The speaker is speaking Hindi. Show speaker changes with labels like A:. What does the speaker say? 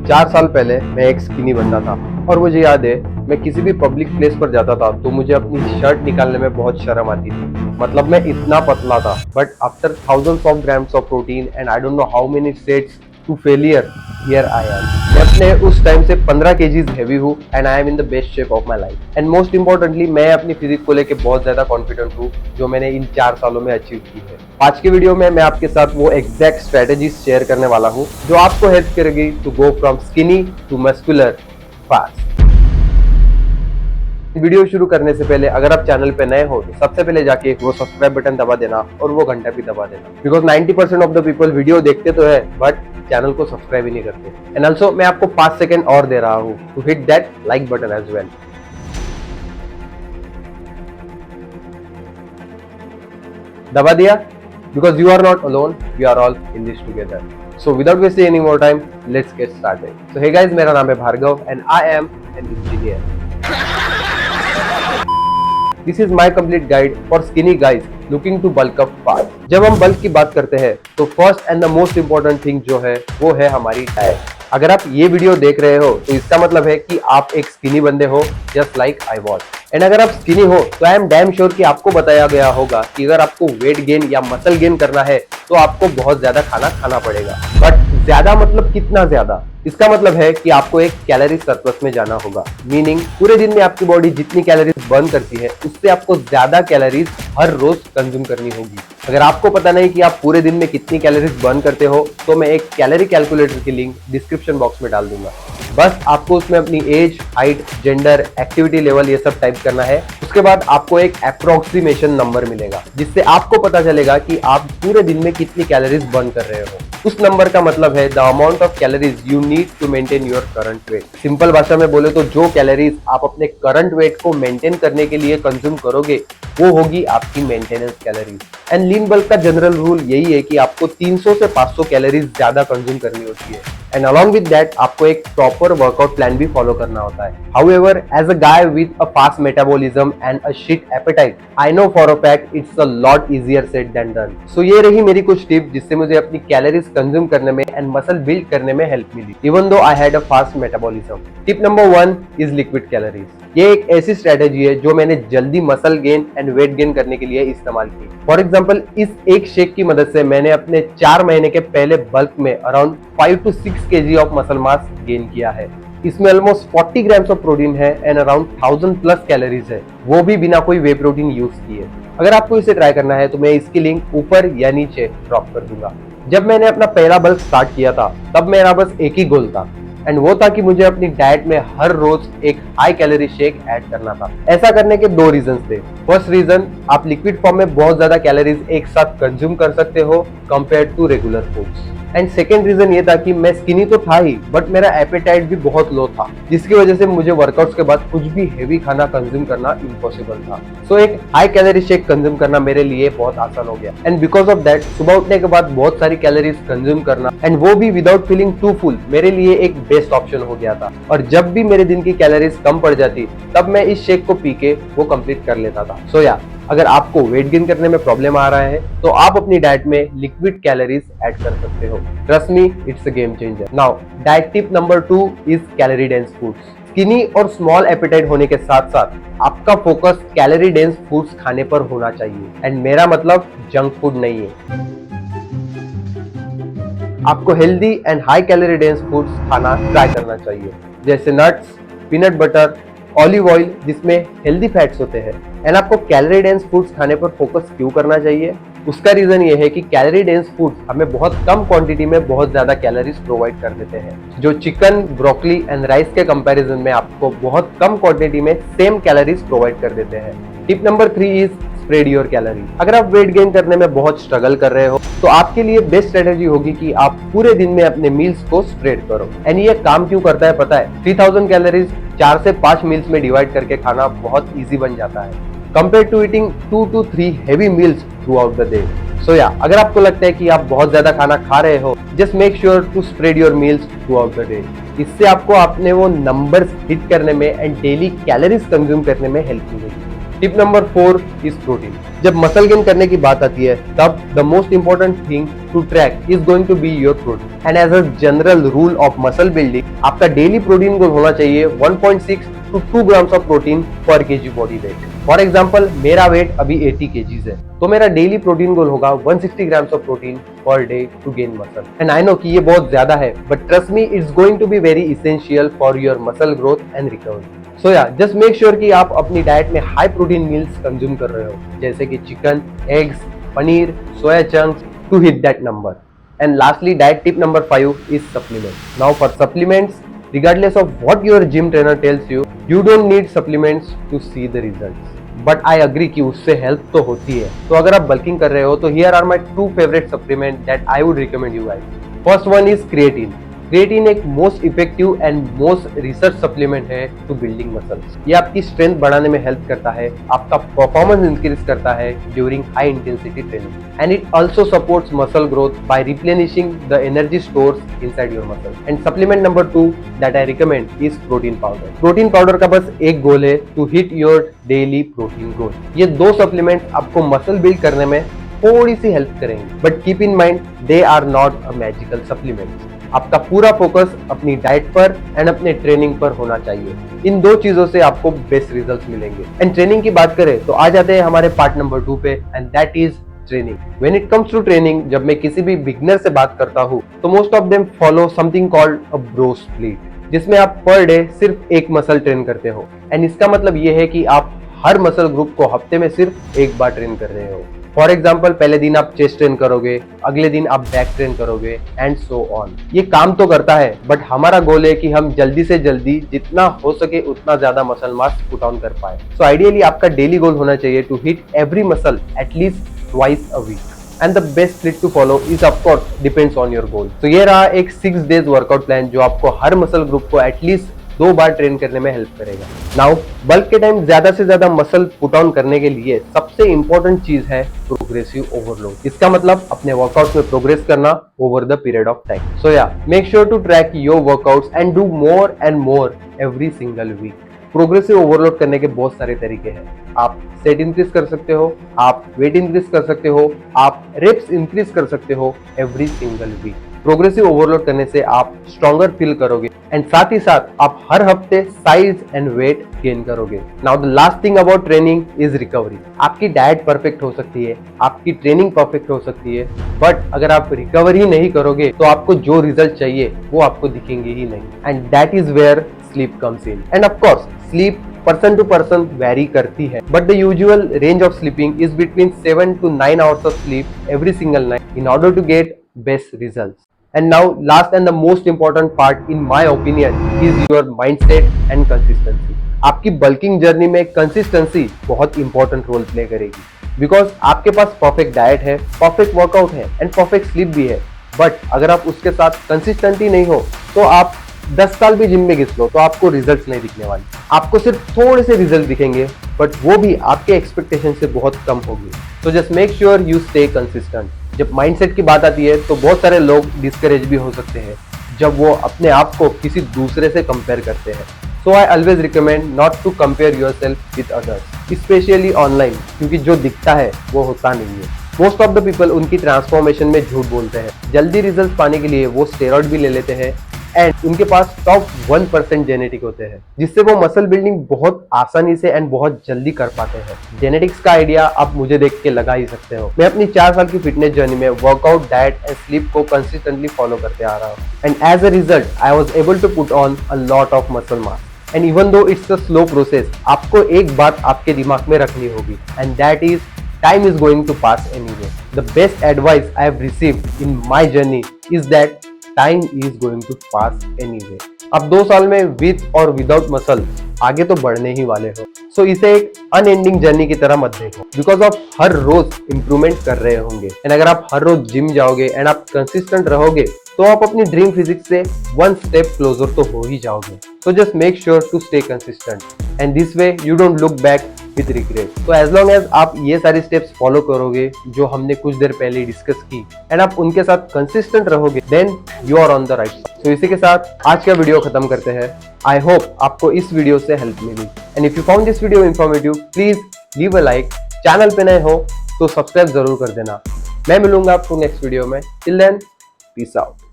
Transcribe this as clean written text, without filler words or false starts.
A: 4 साल पहले मैं एक स्किनी बंदा था और मुझे याद है मैं किसी भी पब्लिक प्लेस पर जाता था तो मुझे अपनी शर्ट निकालने में बहुत शर्म आती थी। मतलब मैं इतना पतला था, but after thousands of grams of protein and I don't know how many states to failure, here I am. मैं अपने उस टाइम से 15 kgs हैवी हूँ and I M in the best shape of my life. And most importantly मैं अपनी फिजिक को लेकर बहुत ज्यादा कॉन्फिडेंट हूँ जो मैंने इन 4 सालों में अचीव की है। आज के वीडियो में मैं आपके साथ वो एग्जैक्ट स्ट्रेटेजीज शेयर करने वाला हूँ जो आपको हेल्प करेगी to go from skinny to muscular fast. Video शुरू करने से पहले अगर आप चैनल पे नए हो तो सबसे पहले जाके वो सब्सक्राइब बटन दबा देना और वो घंटा भी दबा देना, because 90% of the people video देखते तो है बट चैनल को सब्सक्राइब ही नहीं करते। एंड ऑल्सो मैं आपको 5 सेकंड और दे रहा हूँ to hit that like button as well. दबा दिया? Because you are not alone, we are all in this together. So without wasting any more time, let's get started. So hey guys, मेरा नाम है Bhargav and I am an engineer. This is my complete guide for skinny guys looking to bulk up fast। जब हम बल्क की बात करते हैं तो first and the most important thing जो है वो है हमारी डाइट। अगर आप ये वीडियो देख रहे हो तो इसका मतलब है कि आप एक स्किनी बंदे हो, just like I was. And अगर आप स्किनी हो तो आई एम डैम श्योर कि आपको बताया गया होगा कि अगर आपको वेट गेन या मसल गेन करना है तो आपको बहुत ज्यादा खाना खाना पड़ेगा। बट ज्यादा मतलब कितना ज्यादा? इसका मतलब है कि आपको एक कैलोरी सरप्लस में जाना होगा, मीनिंग पूरे दिन में आपकी बॉडी जितनी कैलोरीज बर्न करती है उससे आपको ज्यादा कैलोरीज हर रोज कंज्यूम करनी होगी। अगर आपको पता नहीं कि आप पूरे दिन में कितनी कैलोरीज बर्न करते हो तो मैं एक कैलोरी कैलकुलेटर की लिंक डिस्क्रिप्शन बॉक्स में डाल दूंगा। बस आपको उसमें अपनी age, height, gender, activity level ये सब टाइप करना है। उसके बाद आपको एक अप्रोक्सीमेशन नंबर मिलेगा जिससे आपको पता चलेगा कि आप पूरे दिन में कितनी कैलोरीज बर्न कर रहे हो। उस नंबर का मतलब है the amount of calories you need to maintain your current weight. Simple भाषा में बोले तो जो कैलोरीज आप अपने करंट वेट को मेंटेन करने के लिए कंज्यूम करोगे वो होगी आपकी maintenance calories. And lean bulk का जनरल रूल यही है कि आपको 300 से 500 कैलोरीज ज्यादा कंज्यूम करनी होती है। एंड अलॉन्ग विद दैट आपको एक प्रॉपर वर्कआउट प्लान भी फॉलो करना होता है। However, as a guy with a fast metabolism and a shit appetite, I know for a fact it's a lot easier said than done. So ये रही मेरी कुछ टिप्स जिससे मुझे अपनी कैलोरीज कंज्यूम करने में एंड मसल बिल्ड करने में हेल्प मिली, even though I had a fast metabolism. Tip number 1 is liquid calories. ये एक ऐसी स्ट्रेटेजी है जो मैंने जल्दी muscle gain and weight gain करने के लिए इस्तेमाल की। फॉर एग्जांपल, इस एक शेक की मदद से मैंने अपने 4 महीने के पहले बल्क में around 5 to 6 kg of muscle mass gain किया है। इसमें ऑलमोस्ट 40 ग्राम्स ऑफ प्रोटीन है एंड अराउंड 1000 प्लस कैलोरीज है, वो भी बिना कोई वे प्रोटीन यूज किए। अगर आपको इसे ट्राई करना है तो मैं इसकी लिंक ऊपर या नीचे ड्रॉप कर दूंगा। जब मैंने अपना पहला बल्क स्टार्ट किया था तब मेरा बस एक ही गोल था एंड वो था कि मुझे अपनी डाइट में हर रोज एक हाई कैलोरी शेक ऐड करना था। ऐसा करने के 2 रीजन थे। फर्स्ट रीजन, आप लिक्विड फॉर्म में बहुत ज्यादा कैलोरीज एक साथ कंज्यूम कर सकते हो compare to regular foods. And second reason ये था कि मैं स्किनी तो था ही बट मेरा एपेटाइट भी बहुत लो था, जिसकी वजह से मुझे वर्कआउट्स के बाद कुछ भी हेवी खाना कंज्यूम करना इम्पॉसिबल था। सो एक हाई कैलोरी शेक कंज्यूम करना मेरे लिए बहुत आसान हो गया। एंड बिकॉज ऑफ दैट सुबह उठने के बाद बहुत सारी कैलोरीज कंज्यूम करना एंड वो भी विदाउट फीलिंग टू फुल मेरे लिए एक बेस्ट ऑप्शन हो गया था। और जब भी मेरे दिन की कैलोरीज कम पड़ जाती तब मैं इस शेक को पी के वो कंप्लीट कर लेता था। सो या, अगर आपको वेट गेन करने में प्रॉब्लम आ रहा है तो आप अपनी डाइट में लिक्विड कैलोरीज ऐड कर सकते हो। Trust me, it's a game changer. Now diet tip number 2 is calorie dense foods. Skinny और स्मॉल एपेटाइट होने के साथ साथ आपका फोकस कैलोरी डेंस फूड्स खाने पर होना चाहिए। एंड मेरा मतलब जंक फूड नहीं है। आपको healthy and high calorie dense foods खाना ट्राई करना चाहिए, जैसे nuts, peanut butter, olive oil जिसमें हेल्दी फैट्स होते हैं। एंड आपको कैलोरी डेंस फूड्स खाने पर फोकस क्यों करना चाहिए? उसका रीजन ये है कि कैलोरी डेंस फूड्स हमें बहुत कम क्वांटिटी में बहुत ज्यादा कैलोरीज प्रोवाइड कर देते हैं, जो चिकन, ब्रोकली एंड राइस के कंपैरिजन में आपको बहुत कम क्वांटिटी में सेम कैलोरीज प्रोवाइड कर देते हैं। Tip number 3 is spread your calorie. अगर आप वेट गेन करने में बहुत स्ट्रगल कर रहे हो तो आपके लिए बेस्ट स्ट्रेटेजी होगी कि आप पूरे दिन में अपने मील्स को स्प्रेड करो। एंड ये काम क्यों करता है पता है? 3000 कैलोरीज 4 से 5 मील्स में डिवाइड करके खाना बहुत इजी बन जाता है compare to eating 2 to 3 heavy meals throughout the day. So yeah, अगर आपको लगता है कि आप बहुत ज्यादा खाना खा रहे हो, just make sure to spread your meals throughout the day. इससे आपको अपने वो नंबर्स हिट करने में एंड डेली कैलोरीज कंज्यूम करने में हेल्प मिलेगी। Tip number 4 is protein. जब मसल गेन करने की बात आती है तब the most important thing to track is going to be your protein. And as a general rule of muscle building आपका डेली प्रोटीन गोल होना चाहिए 1.6 to 2 grams of protein per kg body weight. For example मेरा वेट अभी 80 kgs है, तो मेरा डेली प्रोटीन गोल होगा 160 grams of protein per day to gain muscle. And I know कि ये बहुत ज्यादा है, but trust me it's going to be very essential for your muscle growth and recovery. So yeah just make sure कि आप अपनी डाइट में हाई प्रोटीन मील्स कंज्यूम कर रहे हो, जैसे कि chicken, eggs, paneer, soya chunks to hit that number. And lastly diet tip number 5 is supplements. Now for supplements, regardless of what your gym trainer tells you, you don't need supplements to see the results. But I agree कि उससे हेल्प तो होती है। तो अगर आप बल्किंग कर रहे हो तो here are my 2 favorite supplement that I would recommend you guys. First one is creatine. Creatine एक most effective and most research supplement है टू बिल्डिंग मसल्स। ये आपकी स्ट्रेंथ बढ़ाने में हेल्प करता है, आपका परफॉर्मेंस इंक्रीज करता है during high intensity training. And it also supports muscle growth by replenishing the energy stores inside your muscle. And supplement number 2 that I recommend is protein powder. Protein powder का बस एक गोल है, to hit your daily protein goal. ये 2 सप्लीमेंट्स आपको मसल बिल्ड करने में थोड़ी सी हेल्प करेंगे, but keep in mind they are not a magical supplements. आपका पूरा फोकस अपनी डाइट पर एंड अपने ट्रेनिंग पर होना चाहिए। इन 2 चीजों से आपको बेस्ट रिजल्ट्स मिलेंगे। एंड ट्रेनिंग की बात करें तो आ जाते हैं हमारे पार्ट नंबर 2 पे, and that is training. When it comes to training, जब मैं किसी भी बिगनर से बात करता हूँ तो most of them follow something called a bro split, जिसमें आप पर डे सिर्फ एक मसल ट्रेन करते हो। एंड इसका मतलब ये है कि आप हर मसल ग्रुप को हफ्ते में सिर्फ एक बार ट्रेन कर रहे हो। फॉर एग्जाम्पल पहले दिन आप चेस्ट ट्रेन करोगे, अगले दिन आप बैक ट्रेन करोगे एंड सो ऑन। ये काम तो करता है, बट हमारा गोल है कि हम जल्दी से जल्दी जितना हो सके उतना ज्यादा मसल मास पुट ऑन कर पाए। सो आइडियली आपका डेली गोल होना चाहिए to hit every muscle at least twice a week. And the best split to follow is of course depends on your goal. तो ये रहा एक 6 days वर्कआउट प्लान जो आपको हर मसल ग्रुप को एटलीस्ट 2 बार ट्रेन करने में हेल्प करेगा। नाउ बल्क के टाइम ज्यादा से ज्यादा मसल पुट ऑन करने के लिए सबसे इंपॉर्टेंट चीज है प्रोग्रेसिव ओवरलोड। इसका मतलब अपने वर्कआउट में प्रोग्रेस करना over the period of time. So yeah make sure to track your workouts and do more and more every single week. Progressive overload करने के बहुत सारे तरीके हैं। आप सेट इंक्रीज कर सकते हो, आप वेट इंक्रीज कर सकते हो, आप रेप्स इंक्रीज कर सकते हो every single week. Progressive overload करने से आप स्ट्रॉन्गर फील करोगे एंड साथ ही साथ आप हर हफ्ते साइज एंड वेट गेन करोगे। Now the last thing about training is recovery. आपकी डाइट परफेक्ट हो सकती है, आपकी ट्रेनिंग परफेक्ट हो सकती है, बट अगर आप रिकवर ही नहीं करोगे तो आपको जो रिजल्ट चाहिए वो आपको दिखेंगे ही नहीं। And that is where sleep comes in. And of course sleep person to person vary करती है, but the usual range of sleeping is between 7 to 9 hours of sleep every single night in order to get best results. And now last and the most important part in my opinion is your mindset and consistency. आपकी बल्किंग जर्नी में कंसिस्टेंसी बहुत इंपॉर्टेंट रोल प्ले करेगी, बिकॉज आपके पास परफेक्ट डाइट है, परफेक्ट वर्कआउट है एंड परफेक्ट स्लीप भी है, बट अगर आप उसके साथ कंसिस्टेंट ही नहीं हो तो आप 10 साल भी जिम में घिस लो तो आपको रिजल्ट्स नहीं दिखने वाले। आपको सिर्फ थोड़े से रिजल्ट दिखेंगे, बट वो भी आपके एक्सपेक्टेशन से बहुत कम होगी। तो just make sure you stay consistent. जब माइंडसेट की बात आती है तो बहुत सारे लोग डिस्करेज भी हो सकते हैं जब वो अपने आप को किसी दूसरे से कंपेयर करते हैं। So I always recommend not to compare yourself with others, especially online, क्योंकि जो दिखता है वो होता नहीं है। मोस्ट ऑफ द पीपल उनकी ट्रांसफॉर्मेशन में झूठ बोलते हैं। जल्दी रिजल्ट पाने के लिए वो स्टेरॉइड भी ले लेते हैं एंड उनके पास टॉप 1% जेनेटिक होते हैं, जिससे वो मसल बिल्डिंग बहुत आसानी से एंड बहुत जल्दी कर पाते हैं। जेनेटिक्स का आइडिया आप मुझे देख के लगा ही सकते हो। मैं अपनी 4 साल की फिटनेस जर्नी में वर्कआउट, डाइट एंड स्लीप को कंसिस्टेंटली फॉलो करते आ रहा हूँ, and as a result I was able to put on a lot of muscle mass. And even though it's a slow process, आपको एक बात आपके दिमाग में रखनी होगी, and that is time is going to pass anyway. The best advice I have received in my journey is that time is going to pass anyway. अब 2 साल में विद और विदाउट मसल आगे तो बढ़ने ही वाले हो। सो इसे एक अनएंडिंग जर्नी की तरह मत देखो, बिकॉज आप हर रोज इंप्रूवमेंट कर रहे होंगे। एंड अगर आप हर रोज जिम जाओगे एंड आप कंसिस्टेंट रहोगे तो आप अपनी ड्रीम फिजिक्स से 1 step क्लोजर तो हो ही जाओगे। So just make sure to stay consistent and this way you don't look back with regret. तो एज लॉन्ग एज आप ये सारे स्टेप्स फॉलो करोगे जो हमने कुछ देर पहले डिस्कस की एंड आप उनके साथ कंसिस्टेंट रहोगे, then you are on the right path. तो इसी के साथ आज का वीडियो खत्म करते हैं। आई होप आपको इस वीडियो से हेल्प मिली, and if you found this video informative please leave a like, channel पे नए हो तो सब्सक्राइब जरूर कर देना। मैं मिलूंगा आपको नेक्स्ट वीडियो में। Till then, peace out.